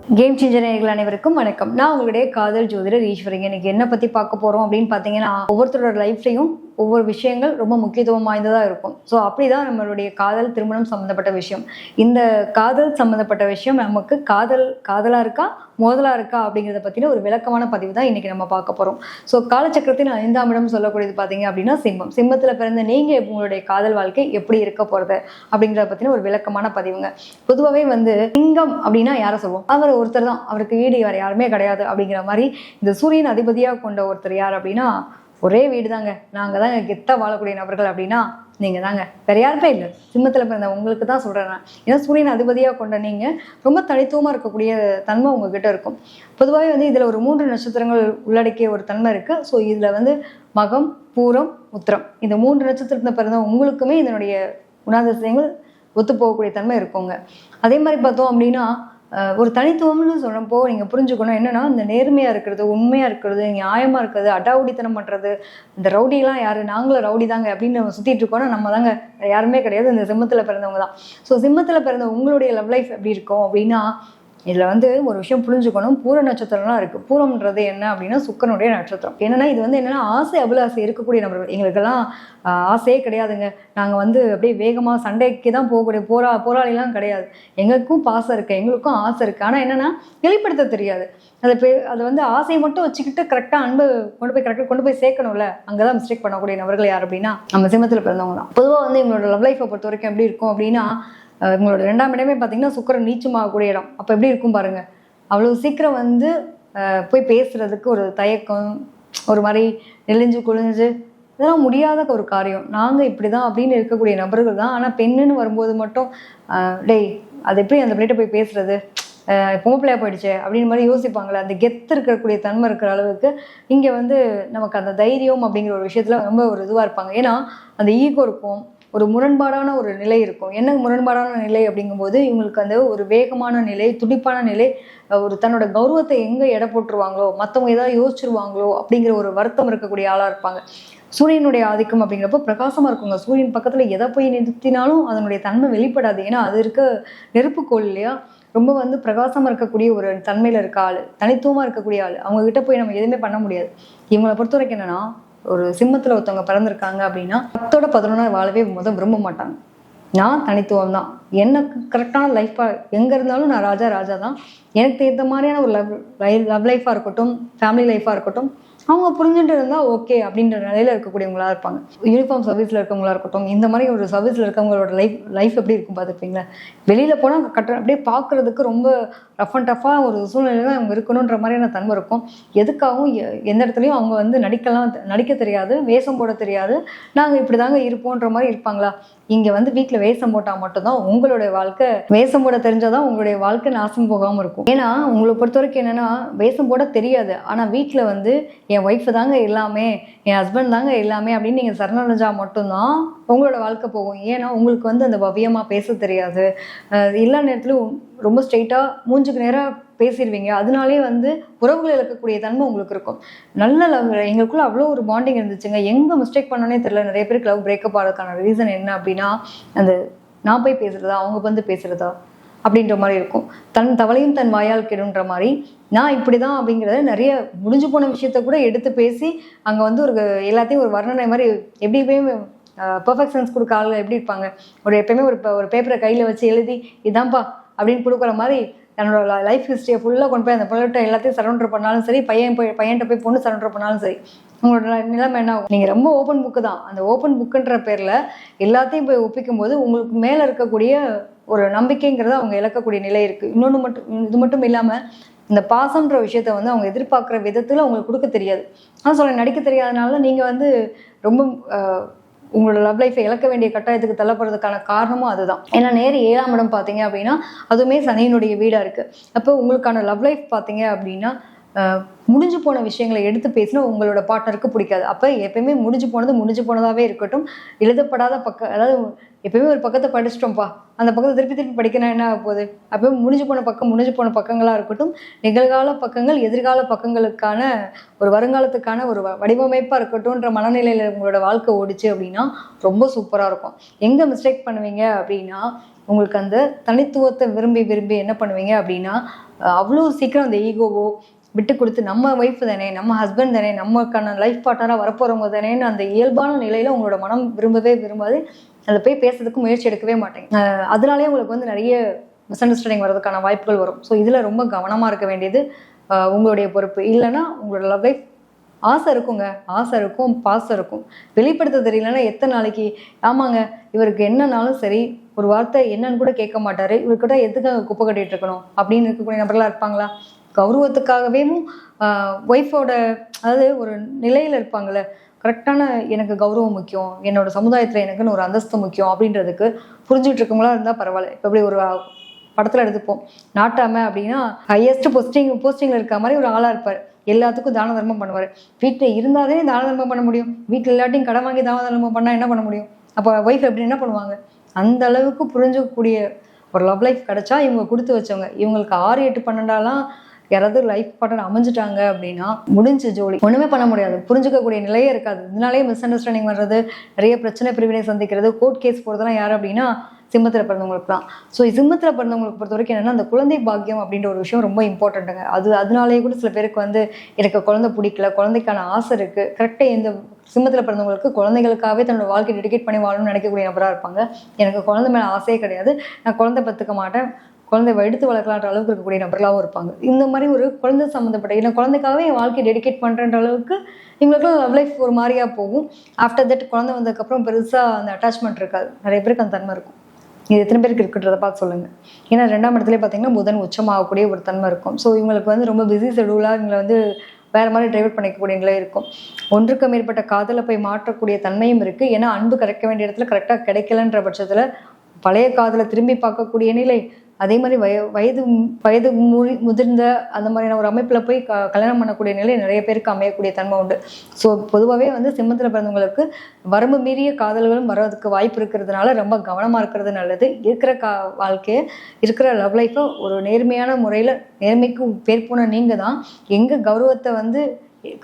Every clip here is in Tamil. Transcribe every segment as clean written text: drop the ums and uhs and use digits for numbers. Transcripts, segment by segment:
கேம் சேஞ்சர் நேயர்கள் அனைவருக்கும் வணக்கம். நான் உங்களுடைய காதல் ஜோதிடர் ஈஸ்வரிங்க. இன்னைக்கு என்ன பற்றி பார்க்க போகிறோம் அப்படின்னு பார்த்தீங்கன்னா, ஒவ்வொருத்தரோட லைஃப்லையும் ஒவ்வொரு விஷயங்கள் ரொம்ப முக்கியத்துவம் வாய்ந்ததாக இருக்கும். ஸோ அப்படிதான் நம்மளுடைய காதல் திருமணம் சம்மந்தப்பட்ட விஷயம். இந்த காதல் சம்மந்தப்பட்ட விஷயம் நமக்கு காதலாக இருக்கா மோதலாக இருக்கா அப்படிங்கிறத பற்றின ஒரு விளக்கமான பதிவு தான் இன்றைக்கி நம்ம பார்க்க போகிறோம். ஸோ காலச்சக்கரத்தின் 5ஆம் இடம் சொல்லக்கூடியது பார்த்தீங்க அப்படின்னா சிம்மம். சிம்மத்தில் பிறந்த நீங்கள் உங்களுடைய காதல் வாழ்க்கை எப்படி இருக்க போகிறது அப்படிங்கிறத பற்றின ஒரு விளக்கமான பதிவுங்க. பொதுவாகவே சிங்கம் அப்படின்னா யாரை சொல்லுவோம்? அவர் ஒருத்தர் தான், அவருக்கு ஈடு வேறு யாருமே கிடையாது அப்படிங்கிற மாதிரி. இந்த சூரியன் அதிபதியாக கொண்ட ஒருத்தர் யார் அப்படின்னா, ஒரே வீடு தாங்க, நாங்கள் தாங்க கெத்தாக வாழக்கூடிய நபர்கள் அப்படின்னா நீங்கள் தாங்க, வேறு யாருமே இல்லை. சிம்மத்தில் பிறந்த உங்களுக்கு தான் சொல்கிறேன் நான். ஏன்னா சூரியன் அதிபதியாக கொண்ட நீங்கள் ரொம்ப தனித்துவமாக இருக்கக்கூடிய தன்மை உங்ககிட்ட இருக்கும். பொதுவாகவே இதில் ஒரு 3 நட்சத்திரங்கள் உள்ளடக்கிய ஒரு தன்மை இருக்குது. ஸோ இதில் மகம், பூரம், உத்திரம், இந்த 3 நட்சத்திரத்தில் பிறந்த உங்களுக்குமே இதனுடைய குணாதிசயங்கள் ஒத்து போகக்கூடிய தன்மை இருக்குங்க. அதே மாதிரி பார்த்தோம் அப்படின்னா, ஒரு தனித்துவம்னு சொல்கிறப்போ நீங்கள் புரிஞ்சுக்கணும் என்னென்னா, இந்த நேர்மையாக இருக்கிறது, உண்மையாக இருக்கிறது, நியாயமாக இருக்கிறது, அடாவடித்தனம் பண்ணுறது, இந்த ரவுடிலாம் யார்? நாங்களும் ரவுடி தாங்க அப்படின்னு நம்ம சுற்றிட்டு இருக்கோன்னா நம்ம தாங்க, யாருமே கிடையாது, இந்த சிம்மத்தில் பிறந்தவங்க தான். ஸோ சிம்மத்தில் பிறந்த உங்களுடைய லவ் லைஃப் எப்படி இருக்கும் அப்படின்னா, இதில் ஒரு விஷயம் புரிஞ்சுக்கணும். பூர நட்சத்திரம்லாம் இருக்குது. பூரம்ன்றது என்ன அப்படின்னா சுக்கிரனுடைய நட்சத்திரம். என்னென்னா இது என்னென்னா ஆசை அபிலாசை இருக்கக்கூடிய நபர்கள். எங்களுக்கெல்லாம் ஆசையே கிடையாதுங்க. நாங்கள் அப்படியே வேகமாக சண்டைக்கு தான் போகக்கூடிய போராளிலாம் கிடையாது. எங்களுக்கும் பாசம் இருக்குது, எங்களுக்கும் ஆசை இருக்குது. ஆனால் என்னென்னா வெளிப்படுத்த தெரியாது. அதை ஆசையை மட்டும் வச்சுக்கிட்டு கரெக்டாக அன்பு கொண்டு போய் சேர்க்கணும்ல, அங்கே தான் மிஸ்டேக் பண்ணக்கூடிய நபர்கள் யார் அப்படின்னா நம்ம சிம்மத்தில் பிறந்தவங்க தான். பொதுவாக இவங்களோட லவ் லைஃப்பை பொறுத்த வரைக்கும் எப்படி இருக்கும் அப்படின்னா, உங்களோட 2ஆம் இடமே பார்த்தீங்கன்னா சுக்கிரன் நீச்சமாகக்கூடிய இடம். அப்போ எப்படி இருக்கும் பாருங்க. அவ்வளோ சீக்கிரம் போய் பேசுறதுக்கு ஒரு தயக்கம், ஒரு மாதிரி நெளிஞ்சு குளிஞ்சு, இதெல்லாம் முடியாத ஒரு காரியம். நாங்கள் இப்படி தான் அப்படின்னு இருக்கக்கூடிய நபர்கள் தான். ஆனால் பெண்ணுன்னு வரும்போது மட்டும் டேய் அது எப்படி அந்த பிள்ளைகிட்ட போய் பேசுறது, பொம்பளையாக போயிடுச்சு அப்படின்னு மாதிரி யோசிப்பாங்களே. அந்த கெத்து இருக்கக்கூடிய தன்மை இருக்கிற அளவுக்கு இங்கே நமக்கு அந்த தைரியம் அப்படிங்கிற ஒரு விஷயத்தில் ரொம்ப ஒரு இதுவாக இருப்பாங்க. ஏன்னா அந்த ஈகோ இருக்கும், ஒரு முரண்பாடான ஒரு நிலை இருக்கும். என்ன முரண்பாடான நிலை அப்படிங்கும்போது இவங்களுக்கு ஒரு வேகமான நிலை, துடிப்பான நிலை, ஒரு தன்னோட கௌரவத்தை எங்கே எடை போட்டுருவாங்களோ, மற்றவங்க ஏதாவது யோசிச்சிருவாங்களோ அப்படிங்கிற ஒரு வருத்தம் இருக்கக்கூடிய ஆளாக இருப்பாங்க. சூரியனுடைய ஆதிக்கம் அப்படிங்கிறப்போ பிரகாசமாக இருக்குங்க. சூரியன் பக்கத்தில் எதை போய் நிறுத்தினாலும் அதனுடைய தன்மை வெளிப்படாது. ஏன்னா அது இருக்க நெருப்புக்கோள் இல்லையா. ரொம்ப பிரகாசமாக இருக்கக்கூடிய ஒரு தன்மையில் இருக்க ஆள், தனித்துவமாக இருக்கக்கூடிய ஆள். அவங்ககிட்ட போய் நம்ம எதுவுமே பண்ண முடியாது. இவங்களை பொறுத்த வரைக்கும் என்னென்னா, ஒரு சிம்மத்தில் ஒருத்தவங்க பிறந்திருக்காங்க அப்படின்னா 10ஓட 11 வாழவே விரும்ப மாட்டாங்க. நான் தனித்துவம் தான், எனக்கு கரெக்டான லைஃப்பாக எங்கே இருந்தாலும் நான் ராஜா தான். எனக்கு ஏற்ற மாதிரியான ஒரு லவ் லைஃபாக இருக்கட்டும், ஃபேமிலி லைஃபாக இருக்கட்டும், அவங்க புரிஞ்சுட்டு இருந்தால் ஓகே அப்படின்ற நிலையில் இருக்கக்கூடியவங்களா இருப்பாங்க. யூனிஃபார்ம் சர்வீஸில் இருக்கவங்களா இருக்கட்டும், இந்த மாதிரி ஒரு சர்வீஸில் இருக்கவங்களோட லைஃப் எப்படி இருக்கும் பார்த்துருப்பீங்களா. வெளியில் போனால் அப்படியே பார்க்குறதுக்கு ரொம்ப ரஃப் அண்ட் டஃப்பாக ஒரு சூழ்நிலையில் தான் அவங்க இருக்கணுன்ற மாதிரியான தன்மை இருக்கும். எதுக்காகவும் எந்த இடத்துலையும் அவங்க நடிக்க தெரியாது, வேஷம் போட தெரியாது. நாங்கள் இப்படி தாங்க இருப்போன்ற மாதிரி இருப்பாங்களா. இங்கே வீட்டில் வேஷம் போட்டால் மட்டும்தான் உங்களுடைய வாழ்க்கை, வேஷம் போட தெரிஞ்சாதான் உங்களுடைய வாழ்க்கை நாசம் போகாமல் இருக்கும். ஏன்னா உங்களை பொறுத்த வரைக்கும் என்னென்னா, வேஷம் போட தெரியாது, ஆனால் வீட்டில் என் ஒய்ஃபு தாங்க எல்லாமே, என் ஹஸ்பண்ட் தாங்க எல்லாமே அப்படின்னு நீங்கள் சரணடைஞ்சா மட்டும்தான் உங்களோட வாழ்க்கை போகும். ஏன்னா உங்களுக்கு அந்த பவ்யமாக பேச தெரியாது. எல்லா நேரத்துலையும் ரொம்ப ஸ்ட்ரெயிட்டாக மூஞ்சுக்கு நேராக பேசிடுவீங்க. அதனாலே உறவுகள் இழக்கக்கூடிய தன்மை உங்களுக்கு இருக்கும். நல்ல லவ், எங்களுக்குள்ள அவ்வளோ ஒரு பாண்டிங் இருந்துச்சுங்க. எங்கே மிஸ்டேக் பண்ணோன்னே தெரியல. நிறைய பேருக்கு லவ் பிரேக்கப் ஆகிறதுக்கான ரீசன் என்ன அப்படின்னா, நான் போய் பேசுகிறதா அவங்க பேசுகிறதா அப்படின்ற மாதிரி இருக்கும். தன் தவளையும் தன் வாயால் கெடுன்ற மாதிரி நான் இப்படி தான் அப்படிங்கிறத நிறைய முடிஞ்சு போன விஷயத்த கூட எடுத்து பேசி அங்கே ஒரு எல்லாத்தையும் ஒரு வர்ணனை மாதிரி எப்படியுமே பெர்ஃபெக்ஷன்ஸ் கொடுக்க ஆளுங்க எப்படி இருப்பாங்க, எப்பயுமே ஒரு பேப்பரை கையில் வச்சு எழுதி இதான்ப்பா அப்படின்னு கொடுக்குற மாதிரி தன்னோட லைஃப் ஹிஸ்ட்ரியை ஃபுல்லாக கொண்டு போய் அந்த பொருள்கிட்ட எல்லாத்தையும் சரண்டர் பண்ணாலும் சரி, பையன்கிட்ட போய் பொண்ணு சரண்டர் பண்ணாலும் சரி, உங்களோட நிலைமை என்ன ஆகும்? நீங்கள் ரொம்ப ஓப்பன் புக்கு தான். அந்த ஓப்பன் புக்குன்ற பேரில் எல்லாத்தையும் போய் ஒப்பிக்கும் போது உங்களுக்கு மேலே இருக்கக்கூடிய ஒரு நம்பிக்கைங்கிறத அவங்க இழக்கக்கூடிய நிலை இருக்குது. இது மட்டும் இல்லாமல் இந்த பாசம்ன்ற விஷயத்த அவங்க எதிர்பார்க்குற விதத்தில் அவங்களுக்கு கொடுக்க தெரியாது. ஆனால் சொல்ல நடிக்க தெரியாதனால நீங்கள் ரொம்ப உங்களோட லவ் லைஃப்பை இழக்க வேண்டிய கட்டாயத்துக்கு தள்ளப்படுறதுக்கான காரணமும் அதுதான். ஏன்னா நேர் 7ஆம் இடம் பார்த்தீங்க அப்படின்னா அதுவுமே சனியினுடைய வீடாக இருக்குது. அப்போ உங்களுக்கான லவ் லைஃப் பார்த்தீங்க அப்படின்னா முடிஞ்சு போன விஷயங்களை எடுத்து பேசினா உங்களோட பார்ட்னருக்கு பிடிக்காது. அப்போ எப்பயுமே முடிஞ்சு போனதாகவே இருக்கட்டும். எழுதப்படாத பக்கம், அதாவது எப்பயுமே ஒரு பக்கத்தை படிச்சிட்டோம்ப்பா, அந்த பக்கத்தை திருப்பி படிக்கணும் என்ன ஆக போகுது. அப்போ முடிஞ்சு போன பக்கங்களாக இருக்கட்டும், நிகழ்கால பக்கங்கள் எதிர்கால பக்கங்களுக்கான ஒரு வருங்காலத்துக்கான ஒரு வடிவமைப்பாக இருக்கட்டும்ன்ற மனநிலையில் உங்களோட வாழ்க்கை ஓடிச்சு அப்படின்னா ரொம்ப சூப்பராக இருக்கும். எங்கே மிஸ்டேக் பண்ணுவீங்க அப்படின்னா, உங்களுக்கு அந்த தனித்துவத்தை விரும்பி என்ன பண்ணுவீங்க அப்படின்னா, அவ்வளோ சீக்கிரம் அந்த ஈகோவோ விட்டு கொடுத்து நம்ம ஒய்ஃப் தானே, நம்ம ஹஸ்பண்ட் தானே, நமக்கான லைஃப் பார்ட்னராக வரப்போகிறவங்க தானேன்னு அந்த இயல்பான நிலையில் உங்களோட மனம் விரும்பாது அதில் போய் பேசுறதுக்கு முயற்சி எடுக்கவே மாட்டேங்க. அதனாலே உங்களுக்கு வந்து நிறைய மிஸ் அண்டர்ஸ்டாண்டிங் வர்றதுக்கான வாய்ப்புகள் வரும். ஸோ இதில் ரொம்ப கவனமாக இருக்க வேண்டியது உங்களுடைய பொறுப்பு. இல்லைன்னா உங்களோட லவ் லைஃப் ஆசை இருக்கும், பாசம் இருக்கும், வெளிப்படுத்த தெரியலன்னா எத்தனை நாளைக்கு ஆமாங்க இவருக்கு என்னன்னாலும் சரி ஒரு வார்த்தை என்னன்னு கூட கேட்க மாட்டார், இவர்கிட்ட எதுக்காக குப்பை கட்டிட்டு இருக்கணும் அப்படின்னு இருக்கக்கூடிய நபர்களாக இருப்பாங்களா? கௌரவத்துக்காகவே ஒய்ஃபோட அதாவது ஒரு நிலையில் இருப்பாங்கள்ல, கரெக்டான எனக்கு கௌரவம் முக்கியம், என்னோட சமுதாயத்தில் எனக்குன்னு ஒரு அந்தஸ்து முக்கியம் அப்படின்றதுக்கு புரிஞ்சுட்டு இருக்கவங்களா இருந்தால் பரவாயில்ல. இப்போ எப்படி ஒரு படத்தில் எடுத்துப்போம், நாட்டாமை அப்படின்னா ஹையஸ்ட் போஸ்டிங்கில் இருக்க மாதிரி ஒரு ஆளாக இருப்பார், எல்லாத்துக்கும் தான தர்மம் பண்ணுவார். வீட்டில் இருந்தாலே தான தர்மம் பண்ண முடியும், வீட்டில் எல்லாத்தையும் கடன் வாங்கி தான தர்மம் பண்ணால் என்ன பண்ண முடியும்? அப்போ ஒய்ஃப் எப்படி என்ன பண்ணுவாங்க? அந்த அளவுக்கு புரிஞ்சக்கூடிய ஒரு லவ் லைஃப் கிடச்சா இவங்க கொடுத்து வச்சவங்க. இவங்களுக்கு 6, 8, 12 யாராவது லைஃப் பார்ட்னர் அமைஞ்சிட்டாங்க அப்படின்னா முடிஞ்ச ஜோலி, ஒன்றுமே பண்ண முடியாது, புரிஞ்சுக்கக்கூடிய நிலையே இருக்காது. இதனாலேயே மிஸ் அண்டர்ஸ்டாண்டிங் வர்றது, நிறைய பிரச்சனை பிரிவினை சந்திக்கிறது, கோர்ட் கேஸ் போகிறதுலாம் யார் அப்படின்னா சிம்மத்தில் பிறந்தவங்களுக்கு தான். ஸோ சிம்மத்தில் பிறந்தவங்களுக்கு பொறுத்த வரைக்கும் என்னென்னா அந்த குழந்தை பாக்கியம் அப்படின்ற ஒரு விஷயம் ரொம்ப இம்பார்ட்டண்ட்டுங்க. அதனாலேயே கூட சில பேருக்கு வந்து எனக்கு குழந்தை பிடிக்கல, குழந்தைக்கான ஆசை இருக்குது. கரெக்டாக இந்த சிம்மத்தில் பிறந்தவங்களுக்கு குழந்தைகளுக்காகவே தன்னோட வாழ்க்கை டெடிகேட் பண்ணி வாழணும்னு நினைக்கக்கூடிய நபராக இருப்பாங்க. எனக்கு குழந்தை மேலே ஆசையே கிடையாது, நான் குழந்தை பத்துக்க மாட்டேன், குழந்தை எடுத்து வளர்க்கலான்ற அளவுக்கு இருக்கக்கூடிய நபர்களாகவும் இருப்பாங்க. இந்த மாதிரி ஒரு குழந்தை சம்மந்தப்பட்ட இல்லை குழந்தைக்காகவே என் வாழ்க்கையை டெடிகேட் பண்ணுறன்ற அளவுக்கு இவங்களுக்குலாம் லவ் லைஃப் ஒரு மாதிரியாக போகும். ஆஃப்டர் தட் குழந்தை வந்ததுக்கப்புறம் பெருசாக அந்த அட்டாச்மெண்ட் இருக்காது. நிறைய பேருக்கு அந்த தன்மை இருக்கும். இது எத்தனை பேருக்கு இருக்குன்றதை பார்த்து சொல்லுங்கள். ஏன்னா 2ஆம் இடத்துல பார்த்தீங்கன்னா புதன் உச்சமாகக்கூடிய ஒரு தன்மை இருக்கும். ஸோ இவங்களுக்கு வந்து ரொம்ப பிஸி ஷெடியூலாக இவங்களை வந்து வேறு மாதிரி டைவர்ட் பண்ணிக்கக்கூடிய நிலை இருக்கும். ஒன்றுக்கு மேற்பட்ட காதலை போய் மாற்றக்கூடிய தன்மையும் இருக்குது. ஏன்னா அன்பு கிடைக்க வேண்டிய இடத்துல கரெக்டாக கிடைக்கலன்ற பட்சத்தில் பழைய காதலை திரும்பி பார்க்கக்கூடிய நிலை, அதே மாதிரி வயது முதிர்ந்த அந்த மாதிரியான ஒரு அமைப்பில் போய் கல்யாணம் பண்ணக்கூடிய நிலை நிறைய பேருக்கு அமையக்கூடிய தன்மை உண்டு. ஸோ பொதுவாகவே வந்து சிம்மத்தில் பிறந்தவங்களுக்கு வரம்பு மீறிய காதல்களும் வர்றதுக்கு வாய்ப்பு இருக்கிறதுனால ரொம்ப கவனமாக இருக்கிறது நல்லது. இருக்கிற வாழ்க்கையை இருக்கிற லவ் லைஃப்பை ஒரு நேர்மையான முறையில், நேர்மைக்கு பேர் போன நீங்கள் தான் எங்கே கௌரவத்தை வந்து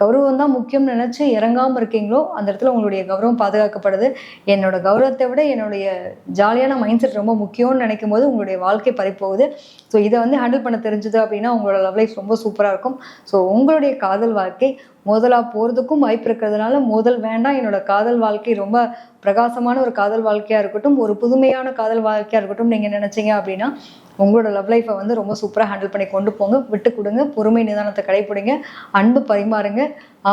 கௌரவம் தான் முக்கியம்னு நினச்சி இறங்காமல் இருக்கீங்களோ அந்த இடத்துல உங்களுடைய கௌரவம் பாதுகாக்கப்படுது. என்னோட கௌரவத்தை விட என்னுடைய ஜாலியான மைண்ட் செட் ரொம்ப முக்கியம்னு நினைக்கும் போது உங்களுடைய வாழ்க்கை பறிப்போகுது. ஸோ இதை வந்து ஹேண்டில் பண்ண தெரிஞ்சுது அப்படின்னா உங்களோட லவ் லைஃப் ரொம்ப சூப்பராக இருக்கும். ஸோ உங்களுடைய காதல் வாழ்க்கை மோதலாக போகிறதுக்கும் வாய்ப்பு இருக்கிறதுனால மோதல் வேண்டாம், என்னோட காதல் வாழ்க்கை ரொம்ப பிரகாசமான ஒரு காதல் வாழ்க்கையாக இருக்கட்டும், ஒரு புதுமையான காதல் வாழ்க்கையாக இருக்கட்டும் நீங்கள் நினச்சிங்க அப்படின்னா உங்களோட லவ் லைஃப்பை வந்து ரொம்ப சூப்பராக ஹேண்டில் பண்ணி கொண்டு போங்க. விட்டு கொடுங்க, பொறுமை நிதானத்தை கடைப்பிடிங்க, அன்பு பரிமாறுங்க,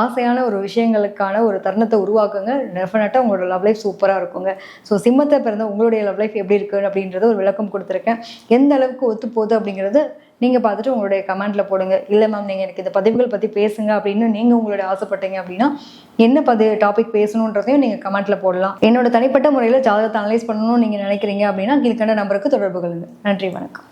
ஆசையான ஒரு விஷயங்களுக்கான ஒரு தருணத்தை உருவாக்குங்க. டெஃபினட்டாக உங்களோட லவ் லைஃப் சூப்பராக இருக்குங்க. ஸோ சிம்மத்தை பிறந்த உங்களுடைய லவ் லைஃப் எப்படி இருக்குது அப்படின்றத ஒரு விளக்கம் கொடுத்துருக்கேன். எந்த அளவுக்கு ஒத்து போகுது அப்படிங்கிறது நீங்கள் பார்த்துட்டு உங்களுடைய கமெண்ட்டில் போடுங்க. இல்லை மேம் நீங்கள் எனக்கு இந்த பதிவுகள் பற்றி பேசுங்க அப்படின்னு நீங்கள் உங்களுடைய ஆசைப்பட்டீங்க அப்படின்னா என்ன டாபிக் பேசணுன்றதையும் நீங்கள் கமெண்ட்டில் போடலாம். என்னோட தனிப்பட்ட முறையில் ஜாதகத்தை அனலைஸ் பண்ணணும்னு நீங்கள் நினைக்கிறீங்க அப்படின்னா கீழ்கண்ட நம்பருக்கு தொடர்பு கொள்ளுங்கள். நன்றி, வணக்கம்.